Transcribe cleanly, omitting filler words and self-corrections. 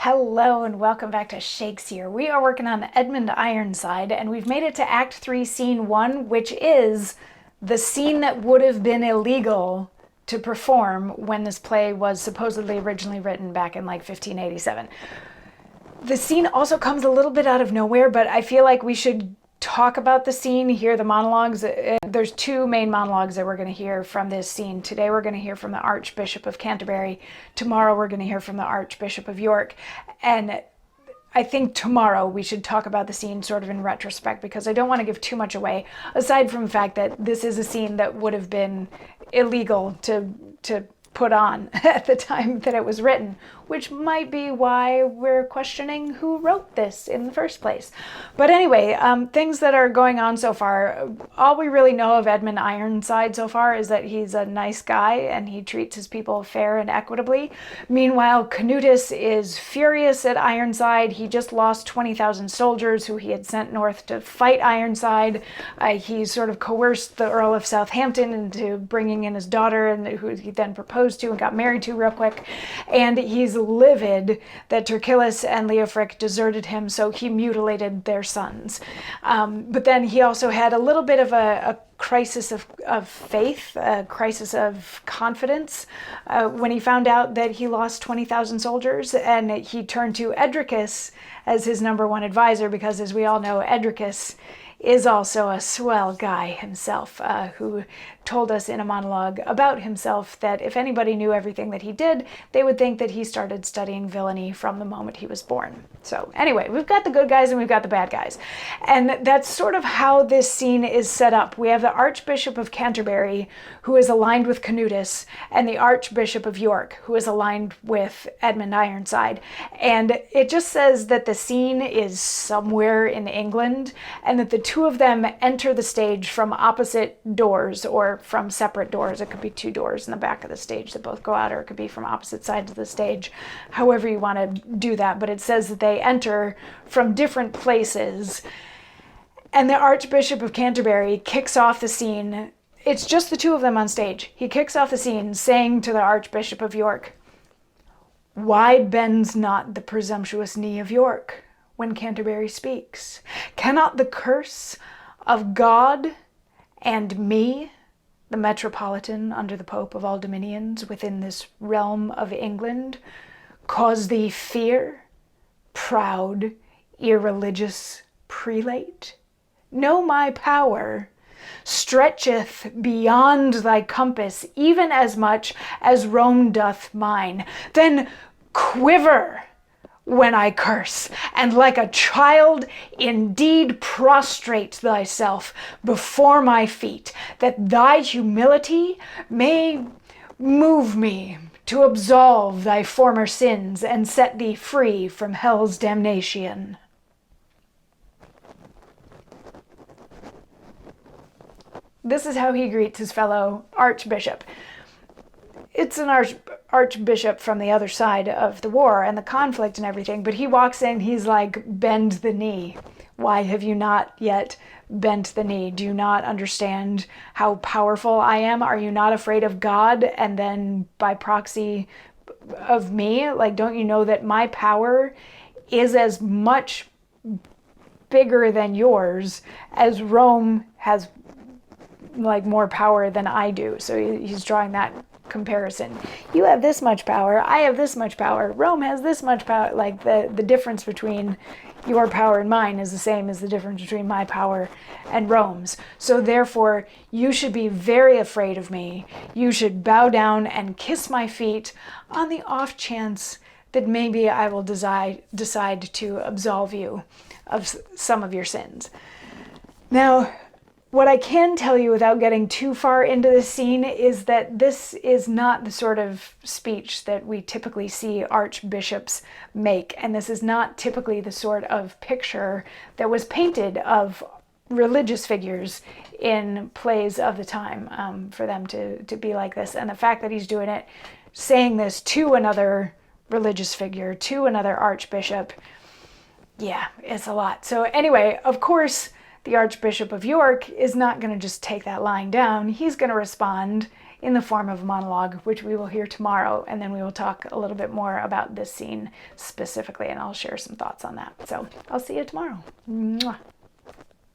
Hello and welcome back to Shakesyear. We are working on Edmund Ironside and we've made it to Act 3, Scene 1, which is the scene that would have been illegal to perform when this play was supposedly originally written back in like 1587. The scene also comes a little bit out of nowhere, but I feel like we should talk about the scene, hear the monologues. There's two main monologues that we're going to hear from this scene. Today we're going to hear from the Archbishop of Canterbury. Tomorrow we're going to hear from the Archbishop of York. And I think tomorrow we should talk about the scene sort of in retrospect because I don't want to give too much away, aside from the fact that this is a scene that would have been illegal to put on at the time that it was written, which might be why we're questioning who wrote this in the first place. But anyway, things that are going on so far, all we really know of Edmund Ironside so far is that he's a nice guy and he treats his people fair and equitably. Meanwhile, Canutus is furious at Ironside. He just lost 20,000 soldiers who he had sent north to fight Ironside. He sort of coerced the Earl of Southampton into bringing in his daughter, and who he then proposed to and got married to real quick. And he's livid that Turkillus and Leofric deserted him, so he mutilated their sons. But then he also had a little bit of a crisis of faith, a crisis of confidence when he found out that he lost 20,000 soldiers, and he turned to Edricus as his number one advisor because, as we all know, Edricus is also a swell guy himself, who told us in a monologue about himself that if anybody knew everything that he did, they would think that he started studying villainy from the moment he was born. So anyway, we've got the good guys and we've got the bad guys. And that's sort of how this scene is set up. We have the Archbishop of Canterbury, who is aligned with Canutus, and the Archbishop of York, who is aligned with Edmund Ironside. And it just says that the scene is somewhere in England, and that the two of them enter the stage from opposite doors or from separate doors. It could be two doors in the back of the stage that both go out, or it could be from opposite sides of the stage, however you want to do that. But it says that they enter from different places. And the Archbishop of Canterbury kicks off the scene. It's just the two of them on stage. He kicks off the scene saying to the Archbishop of York, "Why bends not the presumptuous knee of York when Canterbury speaks? Cannot the curse of God and me, the metropolitan under the Pope of all dominions within this realm of England, cause thee fear, proud, irreligious prelate? Know my power stretcheth beyond thy compass, even as much as Rome doth mine. Then quiver when I curse, and like a child indeed prostrate thyself before my feet, that thy humility may move me to absolve thy former sins and set thee free from hell's damnation." This is how he greets his fellow archbishop. It's an archbishop from the other side of the war and the conflict and everything, but he walks in, he's like, "Bend the knee. Why have you not yet bent the knee? Do you not understand how powerful I am? Are you not afraid of God and then by proxy of me? Like, don't you know that my power is as much bigger than yours as Rome has like more power than I do?" So he's drawing that comparison. You have this much power, I have this much power, Rome has this much power. Like the difference between your power and mine is the same as the difference between my power and Rome's. So therefore, you should be very afraid of me. You should bow down and kiss my feet on the off chance that maybe I will decide to absolve you of some of your sins. Now, what I can tell you without getting too far into the scene is that this is not the sort of speech that we typically see archbishops make, and this is not typically the sort of picture that was painted of religious figures in plays of the time, for them to be like this. And the fact that he's doing it, saying this to another religious figure, to another archbishop, yeah, it's a lot. So anyway, of course, the Archbishop of York is not going to just take that lying down. He's going to respond in the form of a monologue, which we will hear tomorrow. And then we will talk a little bit more about this scene specifically, and I'll share some thoughts on that. So I'll see you tomorrow. Mwah.